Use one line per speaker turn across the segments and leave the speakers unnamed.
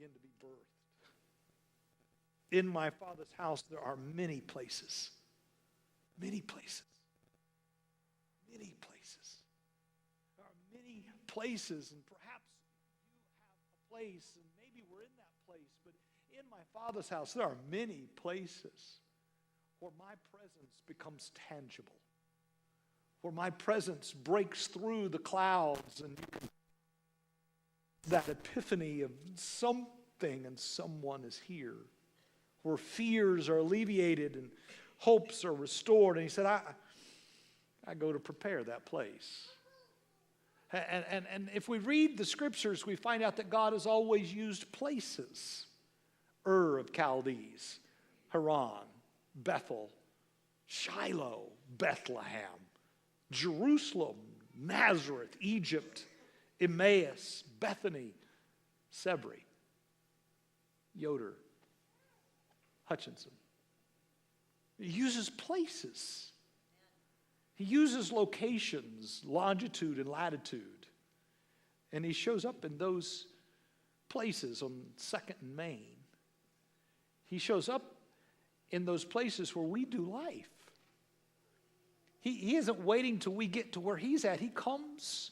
begin to be birthed. In my Father's house, there are many places. Many places. Many places. There are many places, and perhaps you have a place, and maybe we're in that place, but in my Father's house, there are many places where my presence becomes tangible, where my presence breaks through the clouds, and you can that epiphany of something and someone is here, where fears are alleviated and hopes are restored. And he said, I go to prepare that place. And if we read the scriptures, we find out that God has always used places. Ur of Chaldees, Haran, Bethel, Shiloh, Bethlehem, Jerusalem, Nazareth, Egypt, Emmaus, Bethany, Sebri, Yoder, Hutchinson. He uses places. He uses locations, longitude and latitude. And he shows up in those places on 2nd and Main. He shows up in those places where we do life. He isn't waiting till we get to where he's at. He comes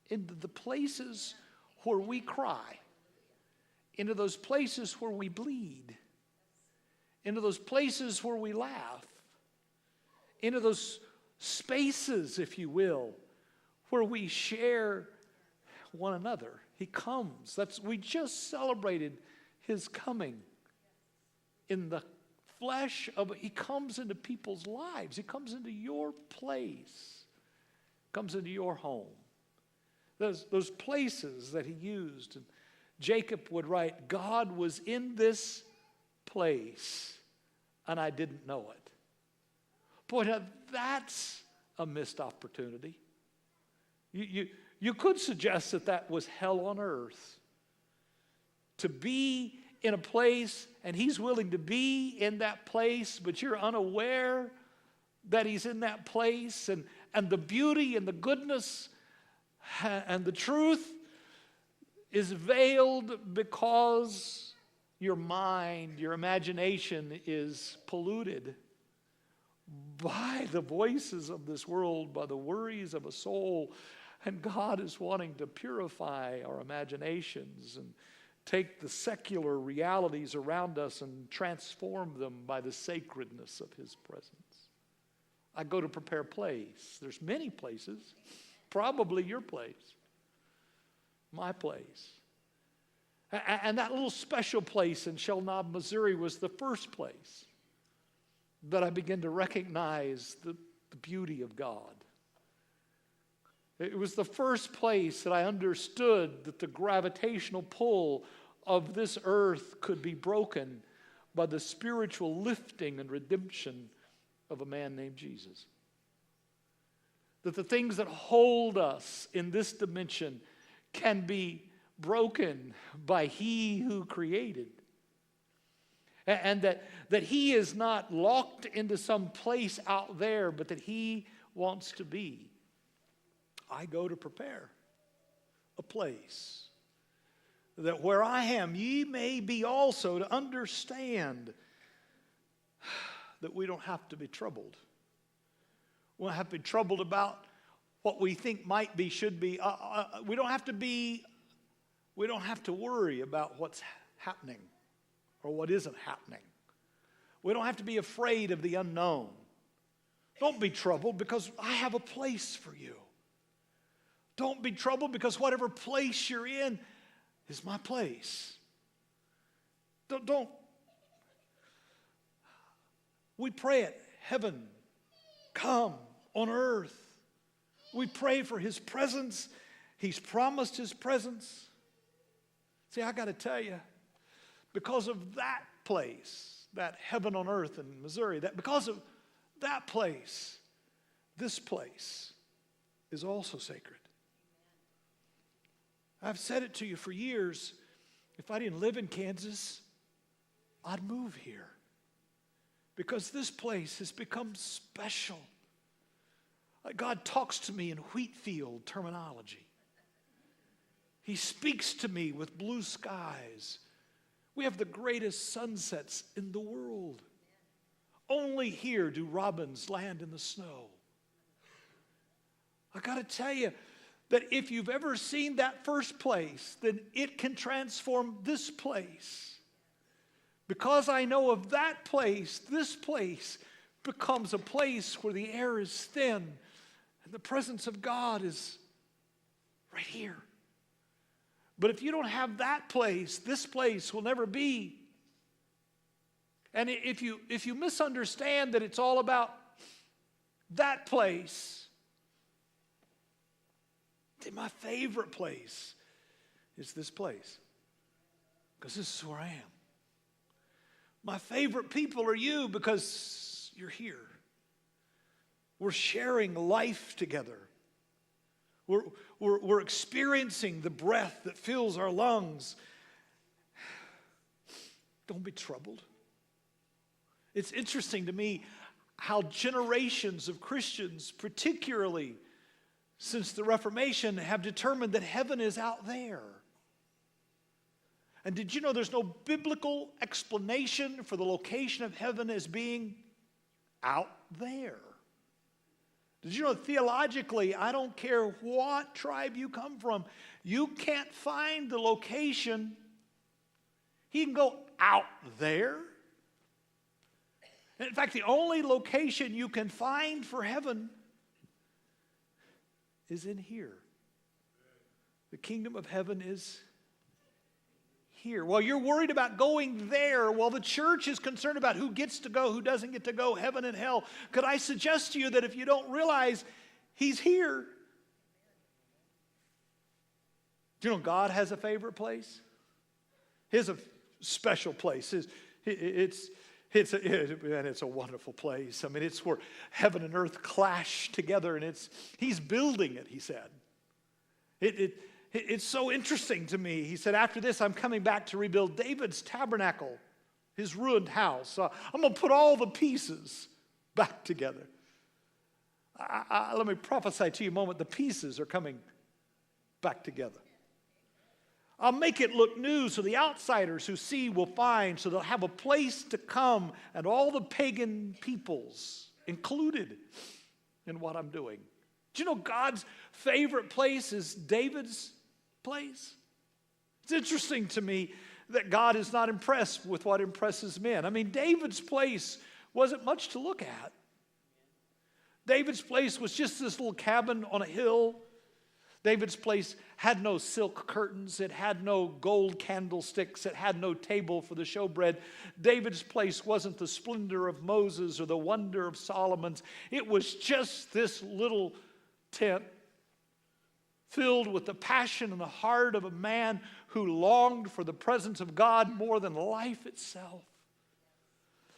into the places where we cry, into those places where we bleed, into those places where we laugh, into those spaces, if you will, where we share one another. He comes. We just celebrated his coming in the flesh of, he comes into people's lives. He comes into your place, comes into your home. Those places that he used. And Jacob would write, God was in this place and I didn't know it. Boy, now that's a missed opportunity. You could suggest that was hell on earth. To be in a place and he's willing to be in that place, but you're unaware that he's in that place, and the beauty and the goodness and the truth is veiled because your mind, your imagination is polluted by the voices of this world, by the worries of a soul. And God is wanting to purify our imaginations and take the secular realities around us and transform them by the sacredness of his presence. I go to prepare a place. There's many places. Probably your place. My place. And that little special place in Shellknob, Missouri was the first place that I began to recognize the beauty of God. It was the first place that I understood that the gravitational pull of this earth could be broken by the spiritual lifting and redemption of a man named Jesus. That the things that hold us in this dimension can be broken by he who created. And that he is not locked into some place out there, but that he wants to be. I go to prepare a place that where I am, ye may be also, to understand that we don't have to be troubled. We don't have to be troubled about what we think might be, should be. We don't have to worry about what's happening or what isn't happening. We don't have to be afraid of the unknown. Don't be troubled because I have a place for you. Don't be troubled because whatever place you're in is my place. Don't. We pray it, heaven, come on earth. We pray for his presence. He's promised his presence. See, I got to tell you, because of that place, that heaven on earth in Missouri, that because of that place, this place is also sacred. I've said it to you for years. If I didn't live in Kansas, I'd move here. Because this place has become special. God talks to me in wheat field terminology. He speaks to me with blue skies We have the greatest sunsets in the world. Only here do robins land in the snow. I got to tell you that if you've ever seen that first place, then it can transform this place. Because I know of that place, this place becomes a place where the air is thin and the presence of God is right here. But if you don't have that place, this place will never be. And if you misunderstand that it's all about that place, then my favorite place is this place. Because this is where I am. My favorite people are you because you're here. We're sharing life together. We're experiencing the breath that fills our lungs. Don't be troubled. It's interesting to me how generations of Christians, particularly since the Reformation, have determined that heaven is out there. And did you know there's no biblical explanation for the location of heaven as being out there? Did you know theologically, I don't care what tribe you come from, you can't find the location. He can go out there. In fact, the only location you can find for heaven is in here. The kingdom of heaven is here. While you're worried about going there, while the church is concerned about who gets to go, who doesn't get to go, heaven and hell, could I suggest to you that if you don't realize he's here, do you know God has a favorite place? He has a special place. It's a wonderful place. I mean, it's where heaven and earth clash together, and he's building it, he said. It's so interesting to me. He said, after this, I'm coming back to rebuild David's tabernacle, his ruined house. I'm going to put all the pieces back together. Let me prophesy to you a moment. The pieces are coming back together. I'll make it look new so the outsiders who see will find, so they'll have a place to come, and all the pagan peoples included in what I'm doing. Do you know God's favorite place is David's place? It's interesting to me that God is not impressed with what impresses men. I mean, David's place wasn't much to look at. David's place was just this little cabin on a hill. David's place had no silk curtains. It had no gold candlesticks. It had no table for the showbread. David's place wasn't the splendor of Moses or the wonder of Solomon's. It was just this little tent filled with the passion and the heart of a man who longed for the presence of God more than life itself.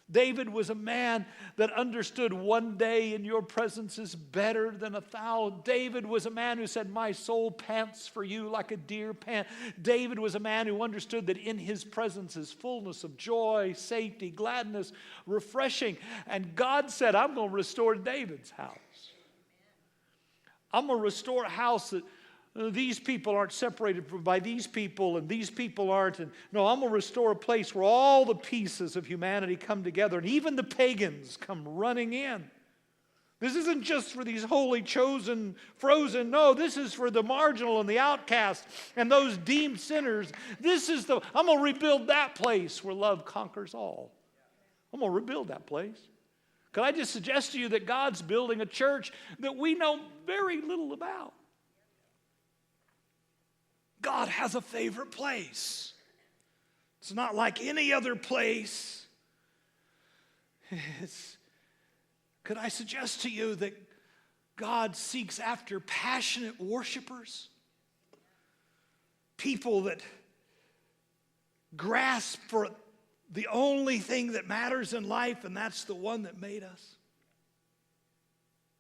David was a man that understood one day in your presence is better than 1,000. David was a man who said, my soul pants for you like a deer pant. David was a man who understood that in his presence is fullness of joy, safety, gladness, refreshing. And God said, I'm going to restore David's house. I'm going to restore a house that these people aren't separated by these people and these people aren't. And no, I'm going to restore a place where all the pieces of humanity come together and even the pagans come running in. This isn't just for these holy, chosen, frozen. No, this is for the marginal and the outcast and those deemed sinners. I'm going to rebuild that place where love conquers all. I'm going to rebuild that place. Could I just suggest to you that God's building a church that we know very little about? God has a favorite place. It's not like any other place. Could I suggest to you that God seeks after passionate worshipers? People that grasp for the only thing that matters in life, and that's the one that made us.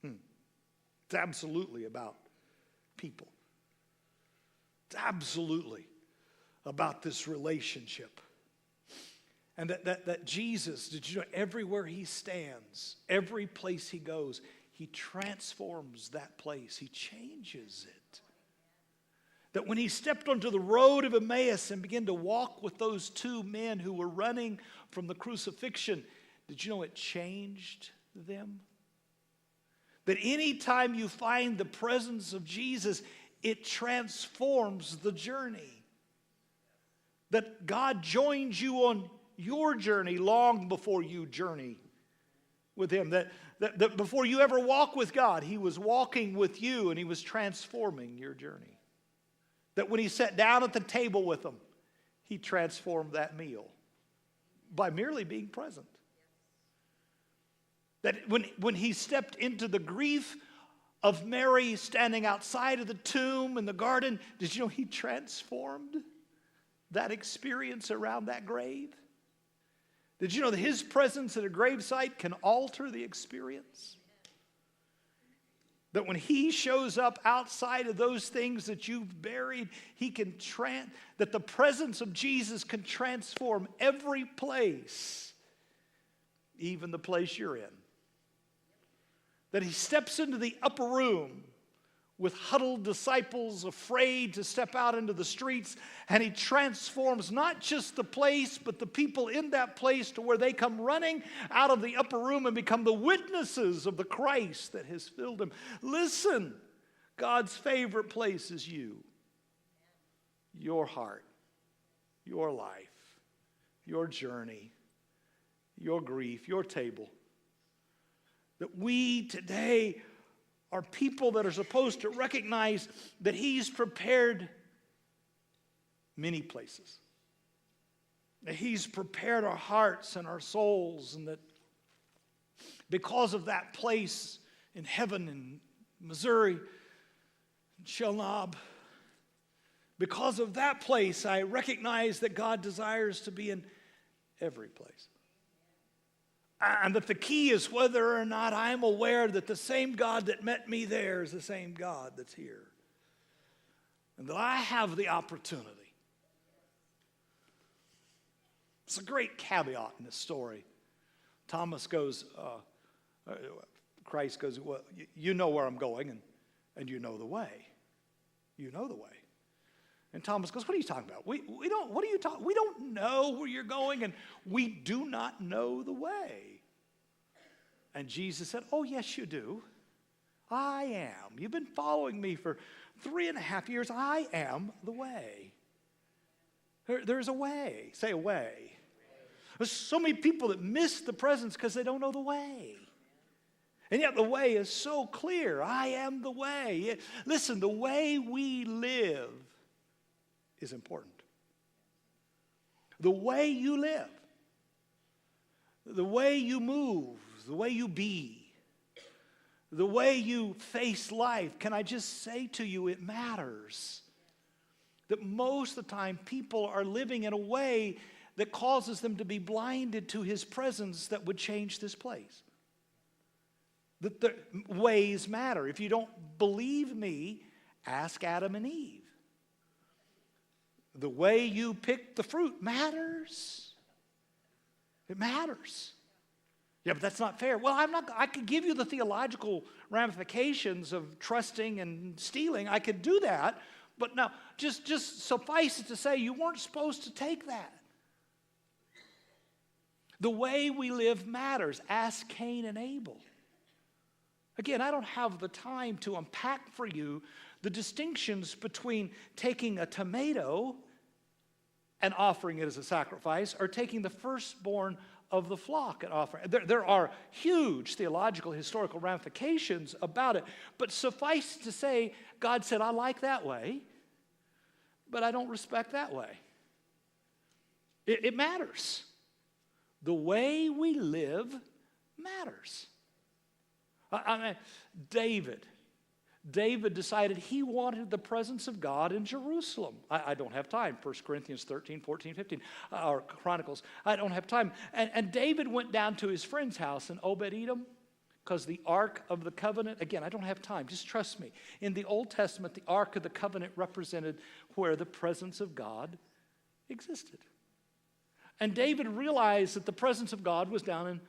It's absolutely about people. It's absolutely about this relationship. And that Jesus, did you know, everywhere he stands, every place he goes, he transforms that place. He changes it. That when he stepped onto the road of Emmaus and began to walk with those two men who were running from the crucifixion, did you know it changed them? That any time you find the presence of Jesus, it transforms the journey. That God joins you on your journey long before you journey with him. That before you ever walk with God, he was walking with you and he was transforming your journey. That when he sat down at the table with them, he transformed that meal by merely being present. That when he stepped into the grief of Mary standing outside of the tomb in the garden, did you know he transformed that experience around that grave? Did you know that his presence at a gravesite can alter the experience? That when he shows up outside of those things that you've buried, that the presence of Jesus can transform every place, even the place you're in. That he steps into the upper room with huddled disciples afraid to step out into the streets, and he transforms not just the place, but the people in that place to where they come running out of the upper room and become the witnesses of the Christ that has filled them. Listen, God's favorite place is you, your heart, your life, your journey, your grief, your table. That we today are people that are supposed to recognize that he's prepared many places. That he's prepared our hearts and our souls, and that because of that place in heaven in Missouri, in Shelnob, because of that place, I recognize that God desires to be in every place. And that the key is whether or not I'm aware that the same God that met me there is the same God that's here. And that I have the opportunity. It's a great caveat in this story. Thomas goes, Christ goes, well, you know where I'm going, and you know the way. You know the way. And Thomas goes, what are you talking about? We don't, what are you talking? We don't know where you're going, and we do not know the way. And Jesus said, oh, yes, you do. I am. You've been following me for 3.5 years. I am the way. There's a way. Say a way. There's so many people that miss the presence because they don't know the way. And yet the way is so clear. I am the way. Listen, the way we live is important. The way you live, the way you move, the way you be, the way you face life, can I just say to you, it matters. That most of the time people are living in a way that causes them to be blinded to his presence that would change this place. That the ways matter. If you don't believe me, ask Adam and Eve. The way you pick the fruit matters. It matters. Yeah, but that's not fair. Well, I could give you the theological ramifications of trusting and stealing. I could do that. But now, just suffice it to say, you weren't supposed to take that. The way we live matters. Ask Cain and Abel. Again, I don't have the time to unpack for you the distinctions between taking a tomato and offering it as a sacrifice or taking the firstborn of the flock and offering. There are huge theological, historical ramifications about it. But suffice to say, God said, I like that way, but I don't respect that way. It matters. The way we live matters. David decided he wanted the presence of God in Jerusalem. I don't have time. 1 Corinthians 13, 14, 15, or Chronicles. I don't have time. And David went down to his friend's house in Obed-Edom because the Ark of the Covenant, again, I don't have time. Just trust me. In the Old Testament, the Ark of the Covenant represented where the presence of God existed. And David realized that the presence of God was down in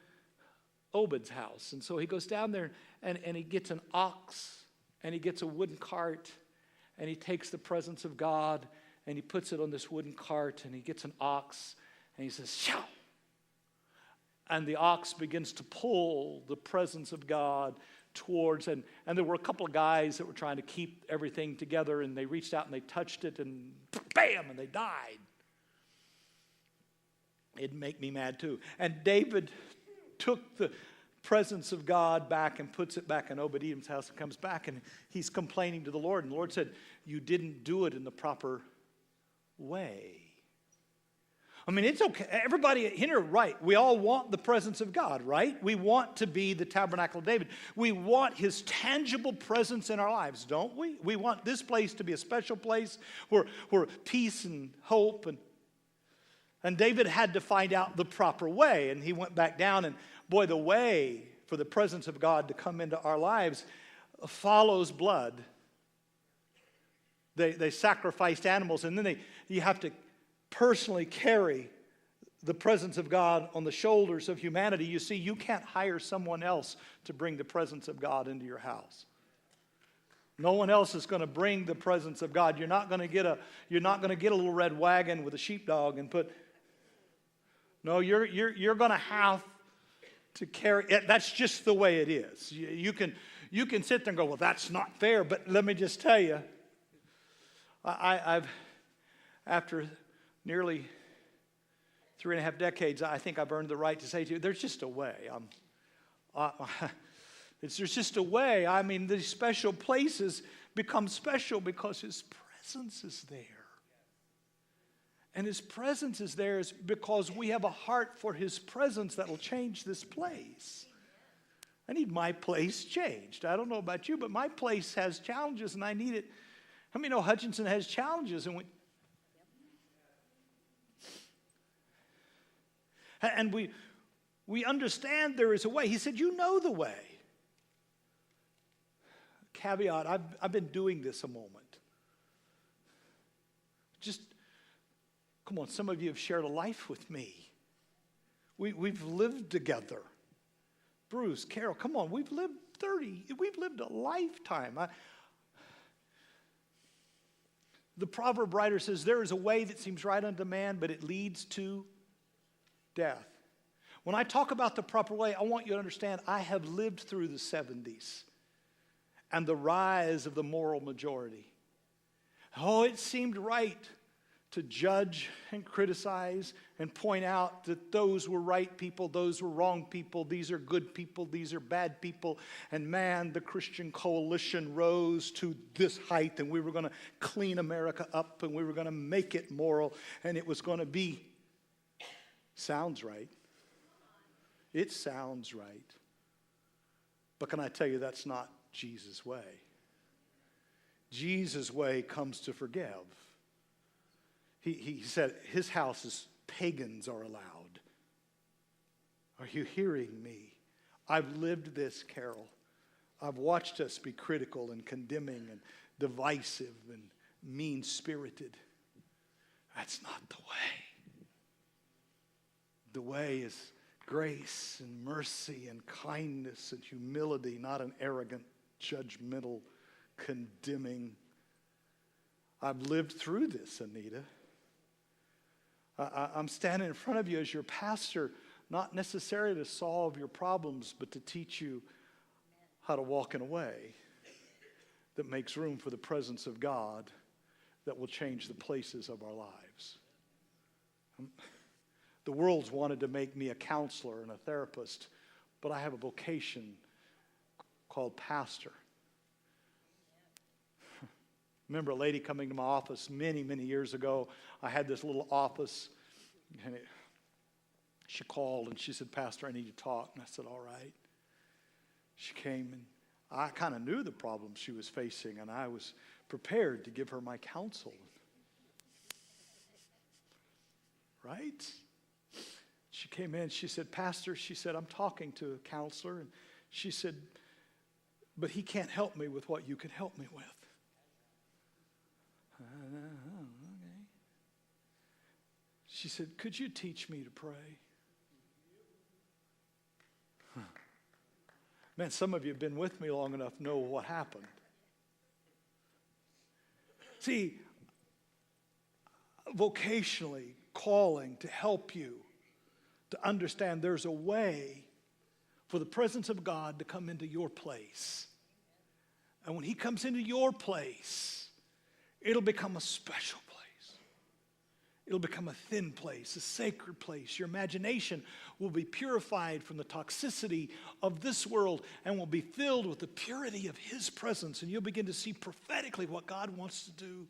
Obed's house. And so he goes down there and he gets an ox and he gets a wooden cart and he takes the presence of God and he puts it on this wooden cart, and he gets an ox and he says, "Shout!" And the ox begins to pull the presence of God towards, and there were a couple of guys that were trying to keep everything together, and they reached out and they touched it, and bam, and they died. It'd make me mad too. And David took the presence of God back and puts it back in Obed-Edom's house, and comes back and he's complaining to the Lord, and the Lord said, "You didn't do it in the proper way." I mean, it's okay. Everybody here, right? We all want the presence of God, right? We want to be the tabernacle of David. We want his tangible presence in our lives, don't we? We want this place to be a special place where peace and hope and David had to find out the proper way, and he went back down, and boy, the way for the presence of God to come into our lives follows blood. They sacrificed animals, and then you have to personally carry the presence of God on the shoulders of humanity. You see, you can't hire someone else to bring the presence of God into your house. No one else is going to bring the presence of God. You're not going to get a little red wagon with a sheepdog and put. No, you're going to have to carry it. That's just the way it is. You can sit there and go, "Well, that's not fair." But let me just tell you, I've after nearly 3.5 decades, I think I've earned the right to say to you, there's just a way. There's just a way. I mean, these special places become special because his presence is there. And his presence is there is because we have a heart for his presence that will change this place. I need my place changed. I don't know about you, but my place has challenges and I need it. How many know Hutchinson has challenges? And we understand there is a way. He said, "You know the way." Caveat, I've been doing this a moment. Just, come on, some of you have shared a life with me. We've lived together. Bruce, Carol, come on, we've lived a lifetime. The proverb writer says, "There is a way that seems right unto man, but it leads to death." When I talk about the proper way, I want you to understand I have lived through the 70s and the rise of the moral majority. Oh, it seemed right to judge and criticize and point out that those were right people, those were wrong people, these are good people, these are bad people. And man, the Christian coalition rose to this height, and we were going to clean America up, and we were going to make it moral, and it was going to be. Sounds right. It sounds right. But can I tell you, that's not Jesus' way. Jesus' way comes to forgive. He said his house's pagans are allowed. Are you hearing me? I've lived this, Carol. I've watched us be critical and condemning and divisive and mean-spirited. That's not the way. The way is grace and mercy and kindness and humility, not an arrogant, judgmental, condemning. I've lived through this, Anita. I'm standing in front of you as your pastor, not necessarily to solve your problems, but to teach you how to walk in a way that makes room for the presence of God that will change the places of our lives. The world's wanted to make me a counselor and a therapist, but I have a vocation called pastor. Remember a lady coming to my office many, many years ago. I had this little office, and she called and she said, "Pastor, I need to talk." And I said, "All right." She came, and I kind of knew the problems she was facing, and I was prepared to give her my counsel. Right? She came in, she said, "Pastor," she said, "I'm talking to a counselor." And she said, "But he can't help me with what you could help me with." Okay. She said, "Could you teach me to pray?" Man, some of you have been with me long enough to know what happened.
See, vocationally calling to help you to understand there's a way for the presence of God to come into your place. And when he comes into your place, it'll become a special place. It'll become a thin place, a sacred place. Your imagination will be purified from the toxicity of this world and will be filled with the purity of his presence. And you'll begin to see prophetically what God wants to do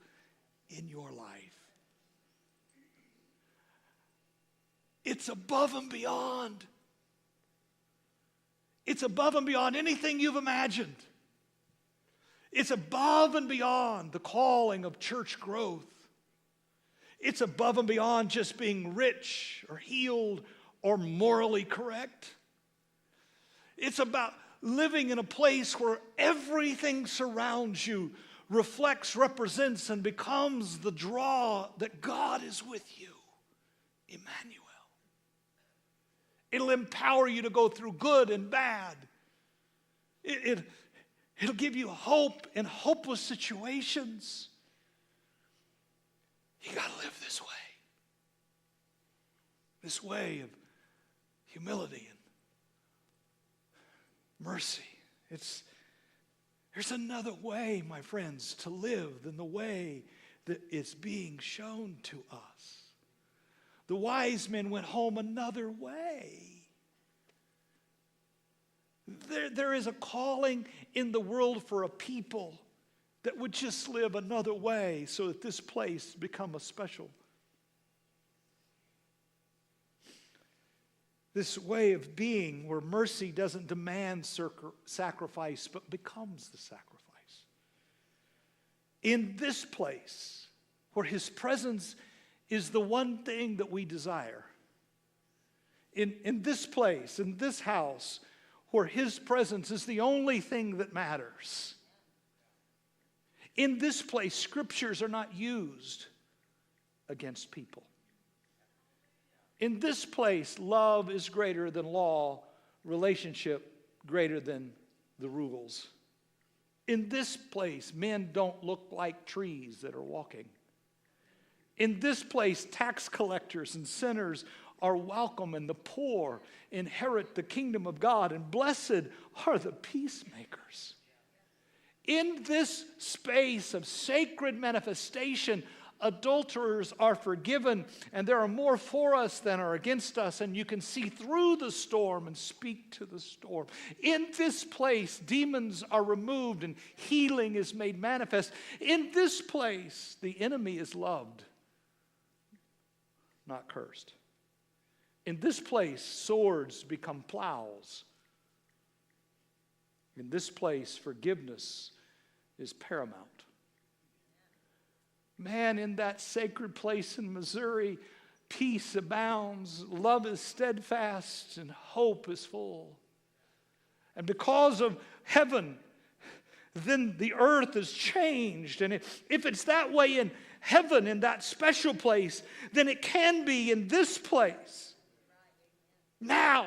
in your life. It's above and beyond. It's above and beyond anything you've imagined. It's above and beyond the calling of church growth. It's above and beyond just being rich or healed or morally correct. It's about living in a place where everything surrounds you reflects, represents, and becomes the draw that God is with you. Emmanuel. It'll empower you to go through good and bad. It'll give you hope in hopeless situations. You got to live this way of humility and mercy. There's another way, my friends, to live than the way that is being shown to us. The wise men went home another way. There is a calling in the world for a people that would just live another way so that this place become a special. This way of being where mercy doesn't demand sacrifice but becomes the sacrifice. In this place where his presence is the one thing that we desire. In this place, in this house, where his presence is the only thing that matters. In this place, scriptures are not used against people. In this place, love is greater than law, relationship greater than the rules. In this place, men don't look like trees that are walking. In this place, tax collectors and sinners are welcome, and the poor inherit the kingdom of God, and blessed are the peacemakers. In this space of sacred manifestation, adulterers are forgiven, and there are more for us than are against us, and you can see through the storm and speak to the storm. In this place, demons are removed and healing is made manifest. In this place, the enemy is loved, not cursed. In this place, swords become plows. In this place, forgiveness is paramount. Man, in that sacred place in Missouri, peace abounds, love is steadfast, and hope is full. And because of heaven, then the earth is changed. And if it's that way in heaven, in that special place, then it can be in this place. Now,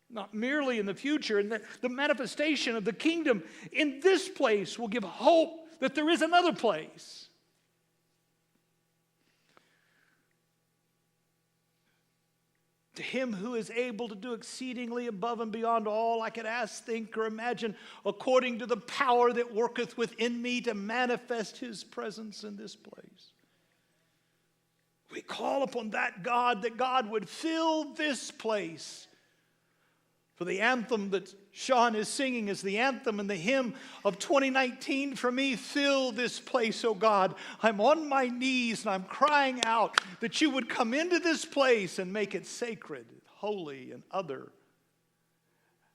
not merely in the future, and the manifestation of the kingdom in this place will give hope that there is another place. To him who is able to do exceedingly above and beyond all I could ask, think, or imagine, according to the power that worketh within me to manifest his presence in this place. We call upon that God would fill this place. For the anthem that Sean is singing is the anthem and the hymn of 2019 for me. Fill this place, oh God. I'm on my knees and I'm crying out that you would come into this place and make it sacred, holy, and other.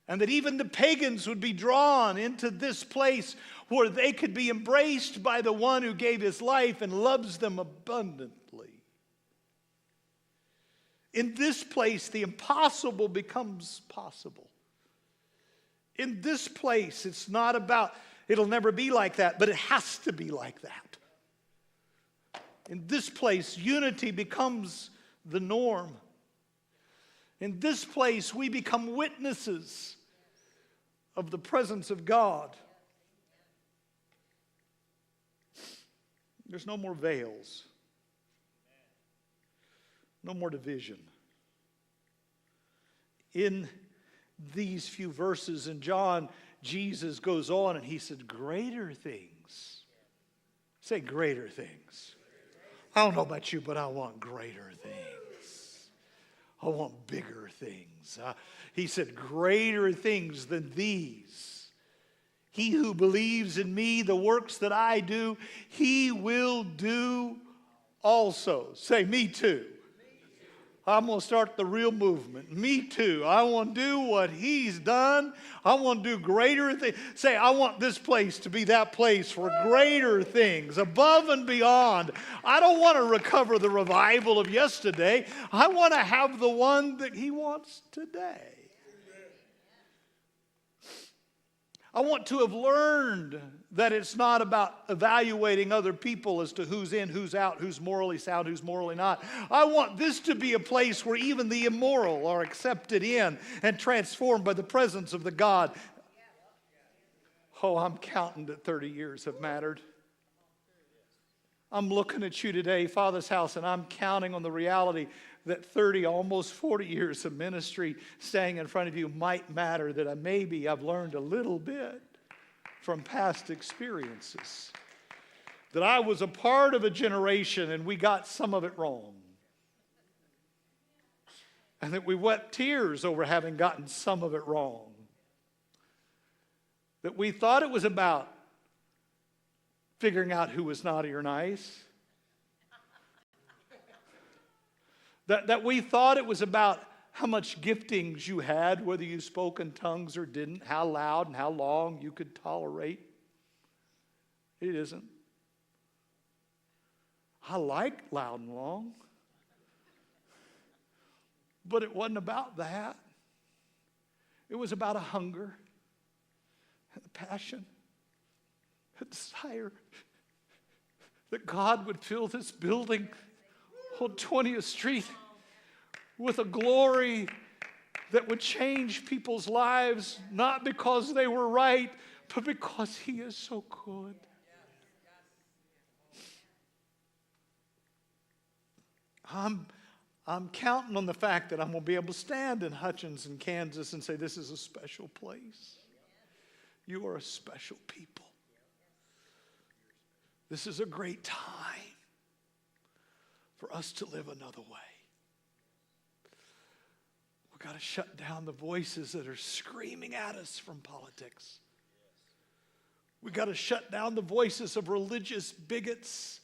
And that even the pagans would be drawn into this place where they could be embraced by the one who gave his life and loves them abundantly. In this place, the impossible becomes possible. In this place, it's not about, it'll never be like that, but it has to be like that. In this place, unity becomes the norm. In this place, we become witnesses of the presence of God. There's no more veils. No more division. In these few verses in John, Jesus goes on and he said, greater things. Say greater things. I don't know about you, but I want greater things. I want bigger things. He said, greater things than these. He who believes in me, the works that I do, he will do also. Say, me too. I'm going to start the real movement. Me too. I want to do what he's done. I want to do greater things. Say, I want this place to be that place for greater things, above and beyond. I don't want to recover the revival of yesterday. I want to have the one that he wants today. I want to have learned that it's not about evaluating other people as to who's in, who's out, who's morally sound, who's morally not. I want this to be a place where even the immoral are accepted in and transformed by the presence of the God. Oh, I'm counting that 30 years have mattered. I'm looking at you today, Father's house, and I'm counting on the reality that 30, almost 40 years of ministry staying in front of you might matter, that maybe I've learned a little bit from past experiences. That I was a part of a generation and we got some of it wrong. And that we wept tears over having gotten some of it wrong. That we thought it was about figuring out who was naughty or nice. That we thought it was about how much giftings you had, whether you spoke in tongues or didn't, how loud and how long you could tolerate. It isn't. I like loud and long. But it wasn't about that. It was about a hunger, a passion, a desire that God would fill this building on 20th Street with a glory that would change people's lives, not because they were right, but because he is so good. I'm counting on the fact that I'm going to be able to stand in Hutchinson, Kansas and say, this is a special place. You are a special people. This is a great time for us to live another way. We've got to shut down the voices that are screaming at us from politics. We've got to shut down the voices of religious bigots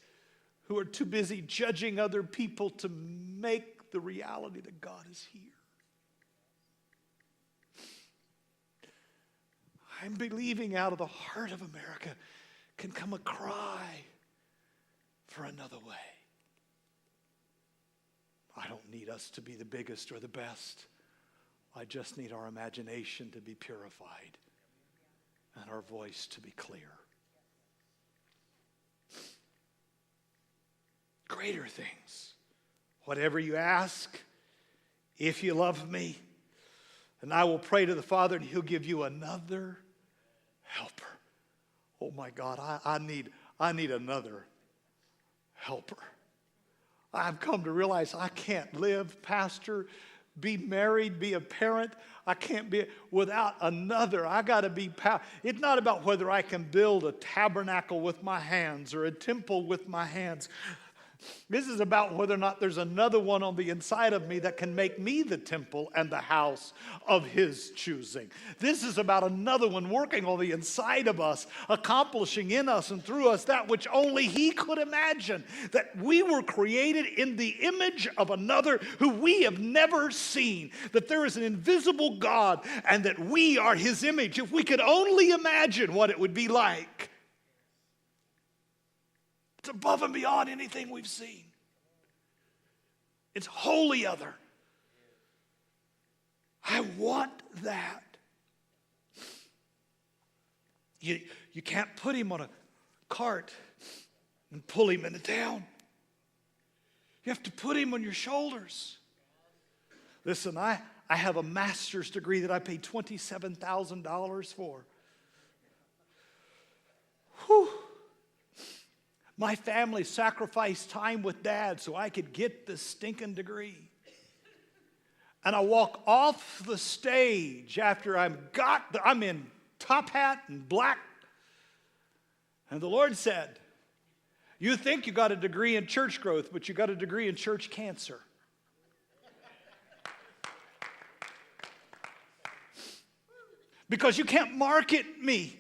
who are too busy judging other people to make the reality that God is here. I'm believing out of the heart of America can come a cry for another way. I don't need us to be the biggest or the best. I just need our imagination to be purified and our voice to be clear. Greater things. Whatever you ask, if you love me, and I will pray to the Father and he'll give you another helper. Oh my God, I need another helper. I've come to realize I can't live, pastor, be married, be a parent. I can't be without another. I got to be It's not about whether I can build a tabernacle with my hands or a temple with my hands. This is about whether or not there's another one on the inside of me that can make me the temple and the house of his choosing. This is about another one working on the inside of us, accomplishing in us and through us that which only he could imagine. That we were created in the image of another who we have never seen. That there is an invisible God and that we are his image. If we could only imagine what it would be like. It's above and beyond anything we've seen. It's wholly other. I want that. You can't put him on a cart and pull him into town. You have to put him on your shoulders. Listen, I have a master's degree that I paid $27,000 for. Whew. My family sacrificed time with Dad so I could get this stinking degree. And I walk off the stage after I'm in top hat and black. And the Lord said, you think you got a degree in church growth, but you got a degree in church cancer. Because you can't market me.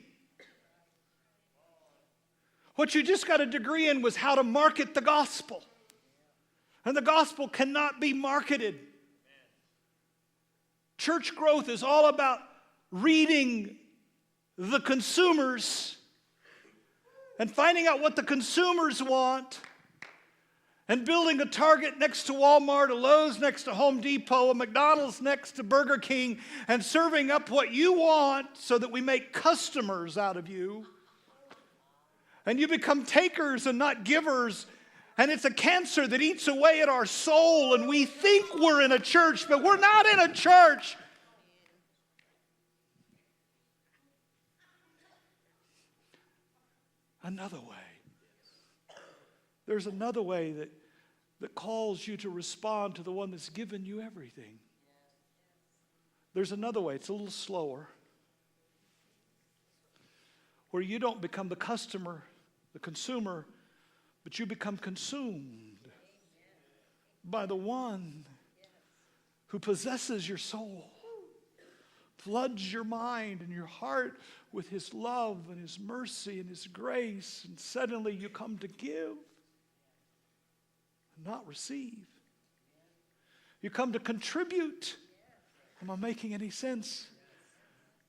What you just got a degree in was how to market the gospel. And the gospel cannot be marketed. Church growth is all about reading the consumers and finding out what the consumers want and building a Target next to Walmart, a Lowe's next to Home Depot, a McDonald's next to Burger King, and serving up what you want so that we make customers out of you. And you become takers and not givers. And it's a cancer that eats away at our soul. And we think we're in a church, but we're not in a church. Another way. There's another way that calls you to respond to the one that's given you everything. There's another way. It's a little slower. Where you don't become the customer, the consumer, but you become consumed by the one who possesses your soul, floods your mind and your heart with his love and his mercy and his grace, and suddenly you come to give and not receive. You come to contribute. Am I making any sense?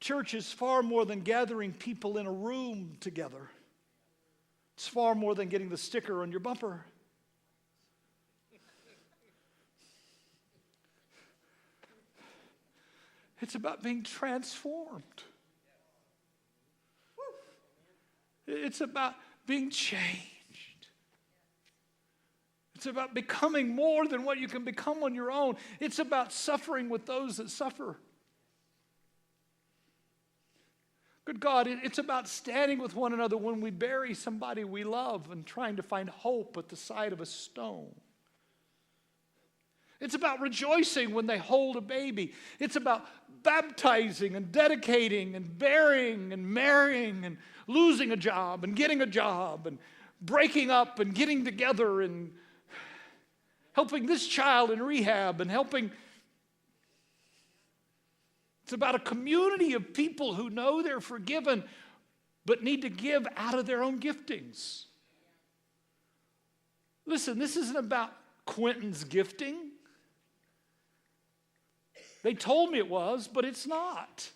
Church is far more than gathering people in a room together. It's far more than getting the sticker on your bumper. It's about being transformed. It's about being changed. It's about becoming more than what you can become on your own. It's about suffering with those that suffer. Good God, it's about standing with one another when we bury somebody we love and trying to find hope at the side of a stone. It's about rejoicing when they hold a baby. It's about baptizing and dedicating and burying and marrying and losing a job and getting a job and breaking up and getting together and helping this child in rehab and helping. It's about a community of people who know they're forgiven but need to give out of their own giftings. Listen, this isn't about Quintin's gifting. They told me it was, but it's not.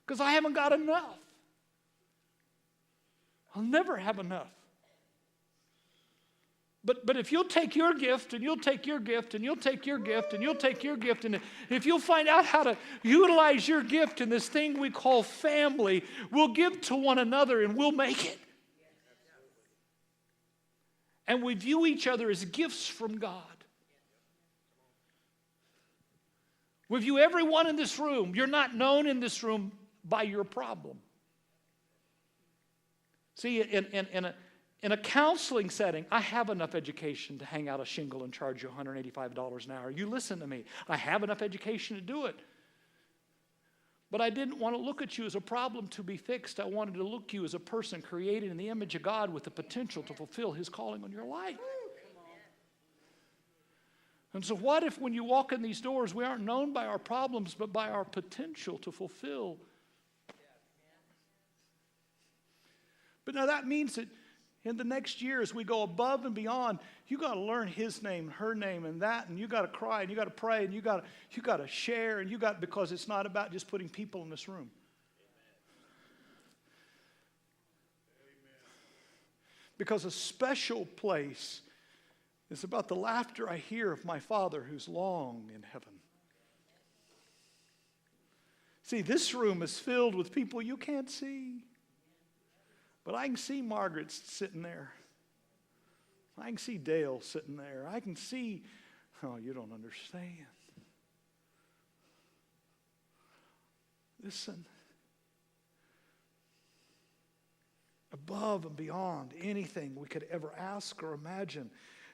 Because I haven't got enough. I'll never have enough. But if you'll take your gift, and you'll take your gift, and you'll take your gift, and you'll take your gift, and if you'll find out how to utilize your gift in this thing we call family, we'll give to one another and we'll make it. And we view each other as gifts from God. We view everyone in this room. You're not known in this room by your problem. See, in a counseling setting, I have enough education to hang out a shingle and charge you $185 an hour. You listen to me. I have enough education to do it. But I didn't want to look at you as a problem to be fixed. I wanted to look at you as a person created in the image of God with the potential to fulfill his calling on your life. And so what if when you walk in these doors, we aren't known by our problems, but by our potential to fulfill? But now that means that in the next year, as we go above and beyond, you got to learn his name, her name, and that, and you got to cry, and you got to pray, and you got to share, and because it's not about just putting people in this room. Because a special place is about the laughter I hear of my Father who's long in heaven. See, this room is filled with people you can't see. But I can see Margaret sitting there. I can see Dale sitting there. I can see, oh, you don't understand. Listen. above and beyond anything we could ever ask or imagine,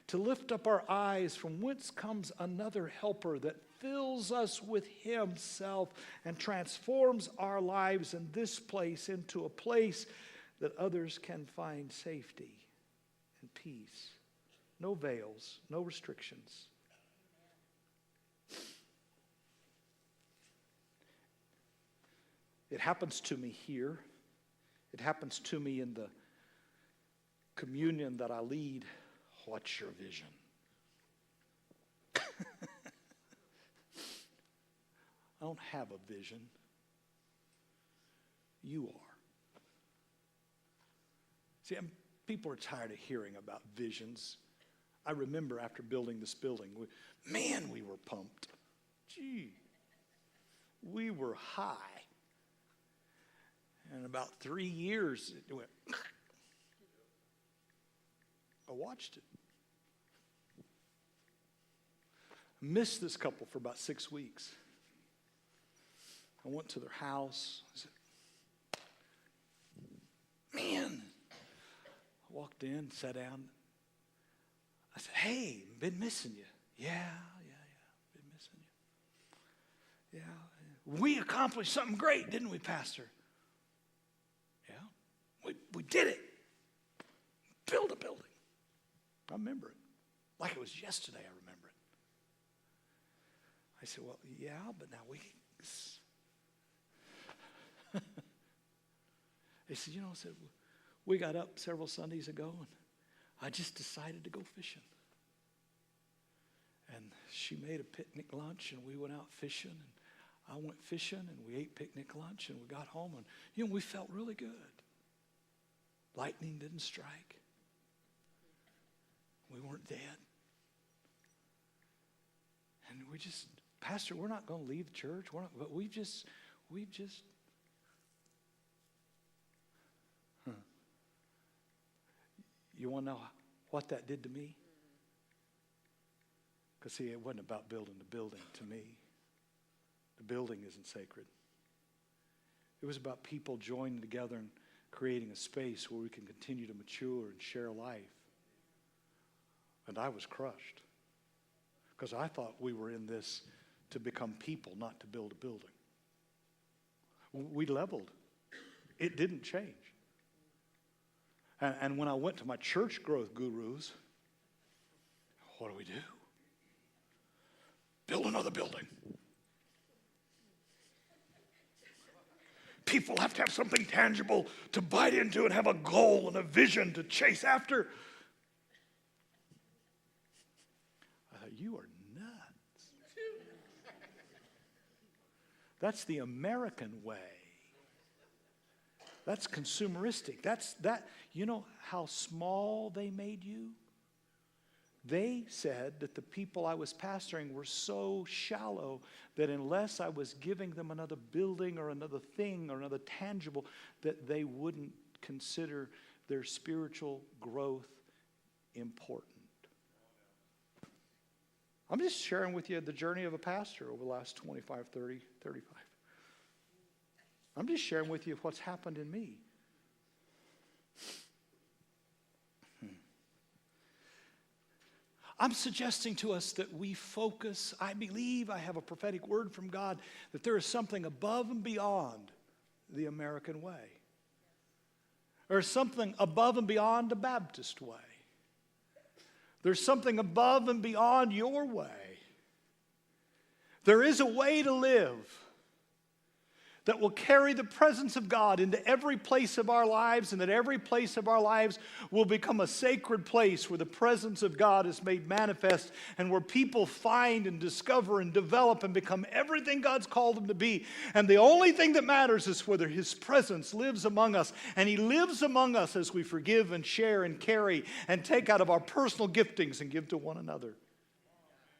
to lift up our eyes from whence comes another helper that fills us with himself and transforms our lives in this place into a place that others can find safety and peace. No veils, no restrictions. It happens to me here. It happens to me in the communion that I lead. What's your vision? I don't have a vision. You are. See, people are tired of hearing about visions. I remember after building this building, we were pumped. Gee, we were high. And about 3 years, it went. I watched it. I missed this couple for about 6 weeks. I went to their house. I said, man. I walked in, sat down. I said, hey, been missing you. Yeah, been missing you. Yeah. We accomplished something great, didn't we, Pastor? Yeah. We did it. Build a building. I remember it. Like it was yesterday, I remember it. I said, well, yeah, but now we... They said, we got up several Sundays ago and I just decided to go fishing. And she made a picnic lunch and we went out fishing and I went fishing and we ate picnic lunch and we got home and, we felt really good. Lightning didn't strike. We weren't dead. And we just, Pastor, we're not going to leave the church. But we've just. You want to know what that did to me? Because see, it wasn't about building the building to me. The building isn't sacred. It was about people joining together and creating a space where we can continue to mature and share life. And I was crushed because I thought we were in this to become people, not to build a building. We leveled. It didn't change. And when I went to my church growth gurus, what do? Build another building. People have to have something tangible to bite into and have a goal and a vision to chase after. I thought, you are nuts. That's the American way. That's consumeristic. You know how small they made you? They said that the people I was pastoring were so shallow that unless I was giving them another building or another thing or another tangible, that they wouldn't consider their spiritual growth important. I'm just sharing with you the journey of a pastor over the last 25, 30, 35. I'm just sharing with you what's happened in me. I'm suggesting to us that we focus. I believe I have a prophetic word from God that there is something above and beyond the American way. There's something above and beyond the Baptist way. There's something above and beyond your way. There is a way to live that will carry the presence of God into every place of our lives, and that every place of our lives will become a sacred place where the presence of God is made manifest and where people find and discover and develop and become everything God's called them to be. And the only thing that matters is whether His presence lives among us, and He lives among us as we forgive and share and carry and take out of our personal giftings and give to one another.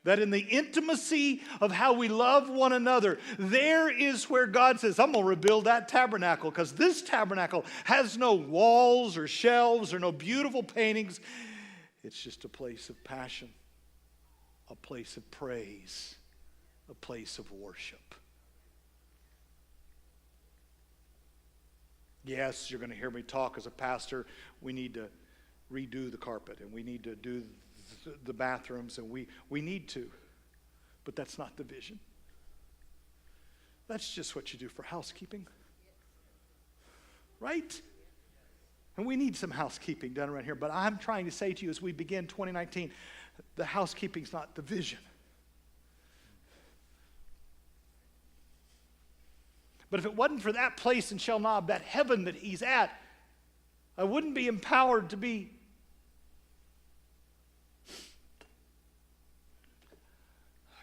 That in the intimacy of how we love one another, there is where God says, I'm going to rebuild that tabernacle, because this tabernacle has no walls or shelves or no beautiful paintings. It's just a place of passion, a place of praise, a place of worship. Yes, you're going to hear me talk as a pastor. We need to redo the carpet, and we need to do the bathrooms, and we need to. But that's not the vision. That's just what you do for housekeeping. Right? And we need some housekeeping done around here. But I'm trying to say to you as we begin 2019, the housekeeping's not the vision. But if it wasn't for that place in Shelnob, that heaven that he's at, I wouldn't be empowered to be.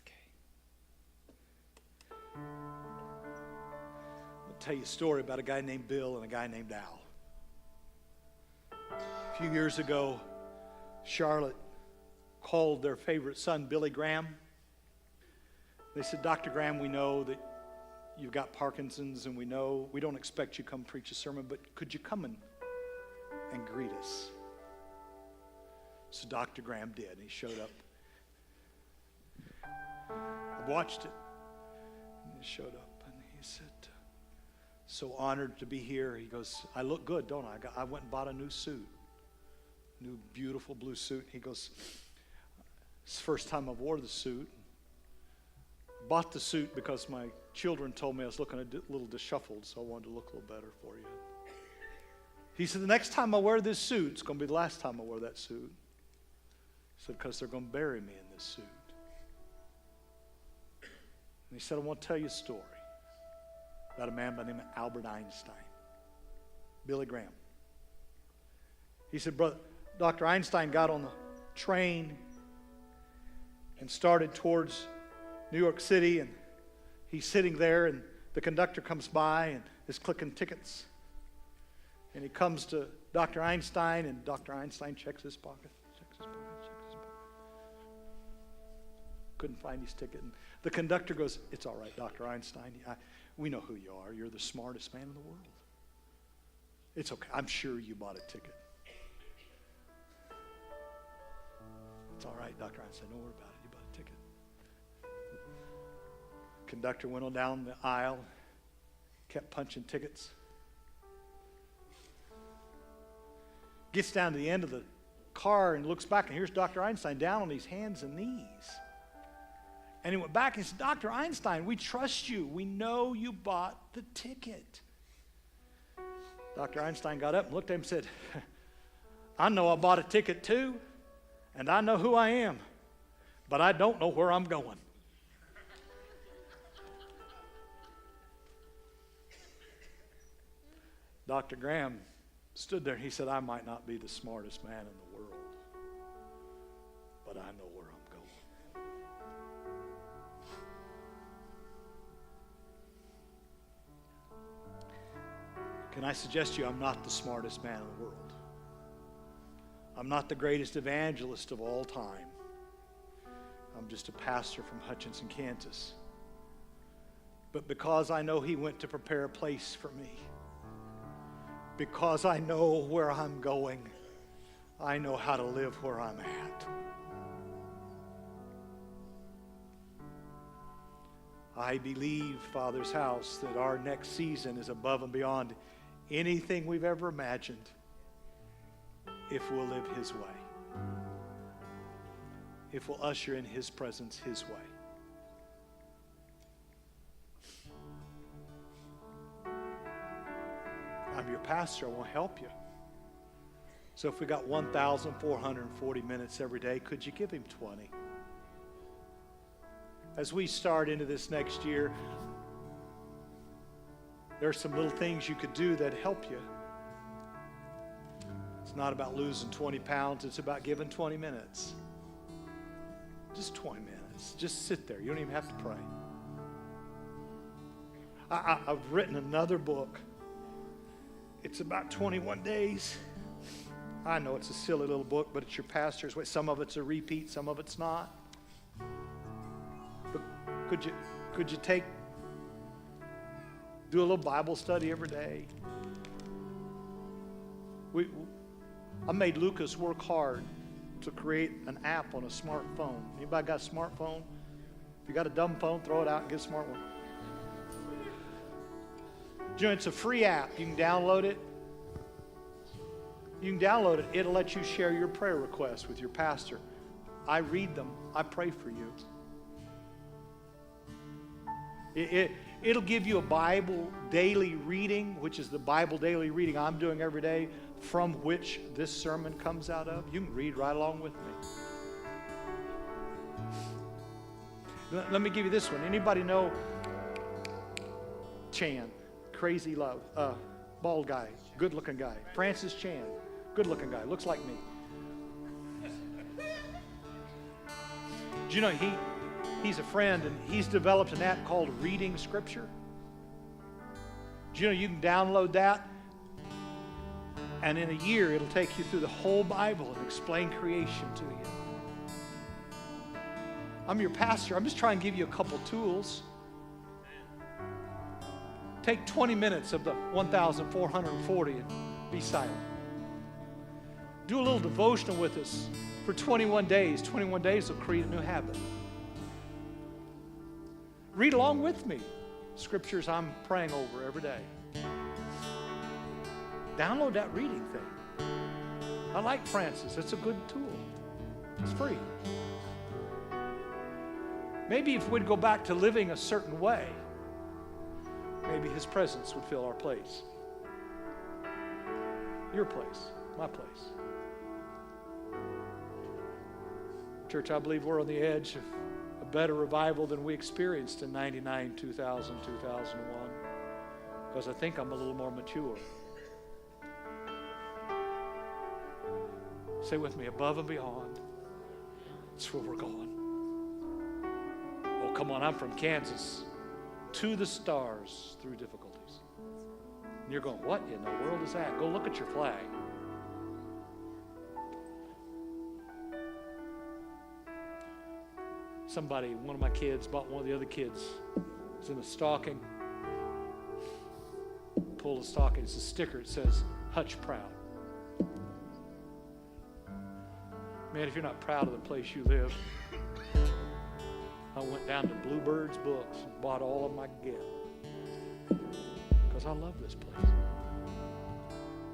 Okay. I'll tell you a story about a guy named Bill and a guy named Al. A few years ago, Charlotte called their favorite son, Billy Graham. They said, Dr. Graham, we know that you've got Parkinson's, and we know we don't expect you to come preach a sermon, but could you come and greet us? So Dr. Graham did. He showed up. I watched it. And he showed up, and he said, so honored to be here. He goes, I look good, don't I? I went and bought a new suit. New, beautiful blue suit. He goes, it's the first time I've wore the suit. Bought the suit because my children told me I was looking a little disheveled, so I wanted to look a little better for you. He said, the next time I wear this suit, it's going to be the last time I wear that suit. He said, because they're going to bury me in this suit. And he said, I want to tell you a story about a man by the name of Albert Einstein. Billy Graham. He said, Brother, Dr. Einstein got on the train and started towards New York City, and he's sitting there, and the conductor comes by and is clicking tickets. And he comes to Dr. Einstein, and Dr. Einstein checks his pocket, checks his pocket. Couldn't find his ticket. And the conductor goes, it's all right, Dr. Einstein. We know who you are. You're the smartest man in the world. It's okay. I'm sure you bought a ticket. It's all right, Dr. Einstein. Don't worry about it. You bought a ticket. Conductor went on down the aisle, kept punching tickets. Gets down to the end of the car and looks back, and here's Dr. Einstein down on his hands and knees. And he went back and said, Dr. Einstein, we trust you. We know you bought the ticket. Dr. Einstein got up and looked at him and said, I know I bought a ticket too, and I know who I am, but I don't know where I'm going. Dr. Graham stood there and he said, I might not be the smartest man in the world, but I know where I'm going. Can I suggest to you, I'm not the smartest man in the world. I'm not the greatest evangelist of all time. I'm just a pastor from Hutchinson, Kansas. But because I know he went to prepare a place for me, because I know where I'm going, I know how to live where I'm at. I believe, Father's house, that our next season is above and beyond anything we've ever imagined if we'll live his way. If we'll usher in his presence his way. I'm your pastor. I want to help you. So if we got 1,440 minutes every day, could you give him 20? As we start into this next year, there are some little things you could do that help you. It's not about losing 20 pounds. It's about giving 20 minutes. Just 20 minutes. Just sit there. You don't even have to pray. I've written another book. It's about 21 days. I know it's a silly little book, but it's your pastor's way. Some of it's a repeat, some of it's not. But could you do a little Bible study every day? I made Lucas work hard to create an app on a smartphone. Anybody got a smartphone? If you got a dumb phone, throw it out and get a smart one. You know, it's a free app. You can download it. You can download it. It'll let you share your prayer requests with your pastor. I read them. I pray for you. It'll give you a Bible daily reading, which is the Bible daily reading I'm doing every day, from which this sermon comes out of. You can read right along with me. Let me give you this one. Anybody know Chan? Crazy Love. Bald guy. Good-looking guy. Francis Chan. Good-looking guy. Looks like me. Do you know he's a friend, and he's developed an app called Reading Scripture? Do you know you can download that, and in a year it'll take you through the whole Bible and explain creation to you. I'm your pastor. I'm just trying to give you a couple tools. Take 20 minutes of the 1,440 and be silent. Do a little devotional with us for 21 days. 21 days will create a new habit. Read along with me. Scriptures I'm praying over every day. Download that reading thing. I like Francis. It's a good tool. It's free. Maybe if we'd go back to living a certain way, maybe his presence would fill our place. Your place, my place. Church, I believe we're on the edge of a better revival than we experienced in 99, 2000, 2001, because I think I'm a little more mature. Say with me, above and beyond. That's where we're going. Oh, come on, I'm from Kansas. To the stars through difficulties. And you're going, what in the world is that? Go look at your flag. Somebody, one of my kids, bought one of the other kids. It's in a stocking. Pull the stocking. It's a sticker. It says, Hutch Proud. Man, if you're not proud of the place you live, I went down to Bluebird's Books and bought all of them I could get. Because I love this place.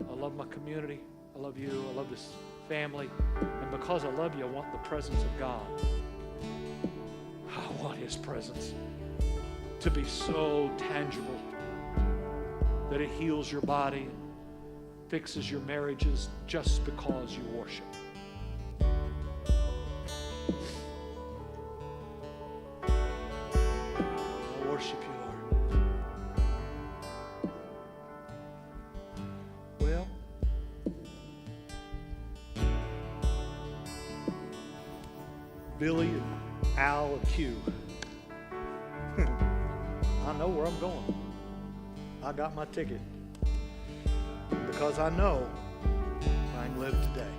I love my community. I love you. I love this family. And because I love you, I want the presence of God. I want his presence to be so tangible that it heals your body and fixes your marriages just because you worship. I worship you, Lord. Well, Billy and Al and Q. I know where I'm going. I got my ticket because I know I can live today.